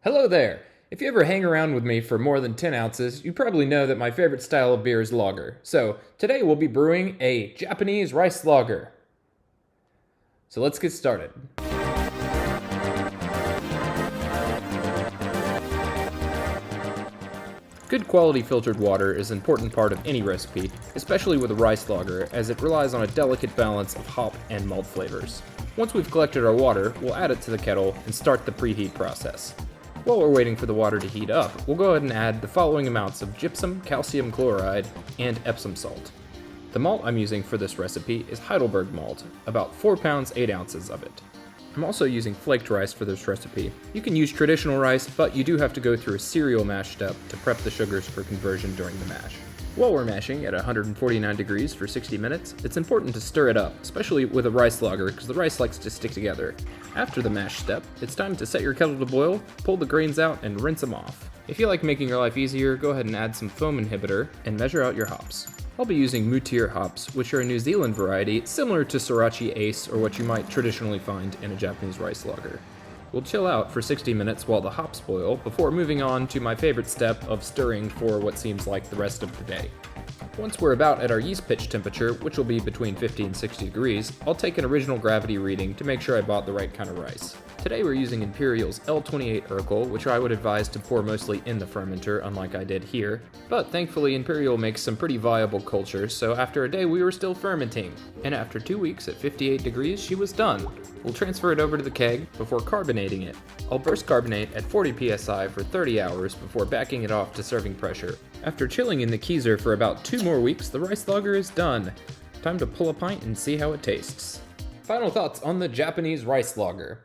Hello there! If you ever hang around with me for more than 10 ounces, you probably know that my favorite style of beer is lager. So today we'll be brewing a Japanese rice lager. So let's get started. Good quality filtered water is an important part of any recipe, especially with a rice lager, as it relies on a delicate balance of hop and malt flavors. Once we've collected our water, we'll add it to the kettle and start the preheat process. While we're waiting for the water to heat up, we'll go ahead and add the following amounts of gypsum, calcium chloride, and Epsom salt. The malt I'm using for this recipe is Heidelberg malt, about 4 pounds 8 ounces of it. I'm also using flaked rice for this recipe. You can use traditional rice, but you do have to go through a cereal mash step to prep the sugars for conversion during the mash. While we're mashing at 149 degrees for 60 minutes, it's important to stir it up, especially with a rice lager because the rice likes to stick together. After the mash step, it's time to set your kettle to boil, pull the grains out, and rinse them off. If you like making your life easier, go ahead and add some foam inhibitor and measure out your hops. I'll be using Moutier hops, which are a New Zealand variety similar to Sorachi Ace or what you might traditionally find in a Japanese rice lager. We'll chill out for 60 minutes while the hops boil before moving on to my favorite step of stirring for what seems like the rest of the day. Once we're about at our yeast pitch temperature, which will be between 50 and 60 degrees, I'll take an original gravity reading to make sure I bought the right kind of rice. Today we're using Imperial's L28 Urkel, which I would advise to pour mostly in the fermenter, unlike I did here. But thankfully Imperial makes some pretty viable cultures, so after a day we were still fermenting. And after 2 weeks at 58 degrees, she was done. We'll transfer it over to the keg before carbonating it. I'll burst carbonate at 40 psi for 30 hours before backing it off to serving pressure. After chilling in the Keezer for about 2 more weeks, the rice lager is done. Time to pull a pint and see how it tastes. Final thoughts on the Japanese rice lager.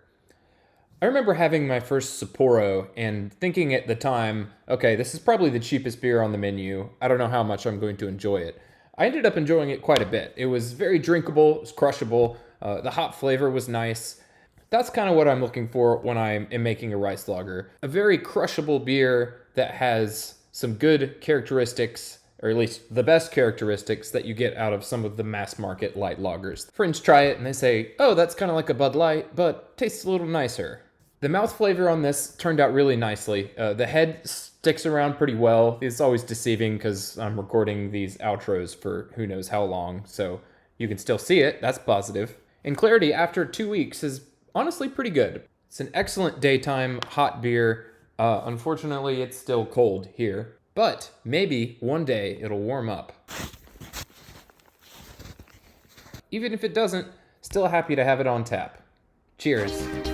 I remember having my first Sapporo and thinking at the time, okay, this is probably the cheapest beer on the menu. I don't know how much I'm going to enjoy it. I ended up enjoying it quite a bit. It was very drinkable, it was crushable, the hop flavor was nice. That's kind of what I'm looking for when I am making a rice lager. A very crushable beer that has some good characteristics, or at least the best characteristics that you get out of some of the mass market light lagers. Friends try it and they say, oh, that's kind of like a Bud Light, but tastes a little nicer. The mouth flavor on this turned out really nicely. The head sticks around pretty well. It's always deceiving because I'm recording these outros for who knows how long, so you can still see it. That's positive. And clarity after 2 weeks is honestly pretty good. It's an excellent daytime hot beer. Unfortunately, it's still cold here, but maybe one day it'll warm up. Even if it doesn't, still happy to have it on tap. Cheers.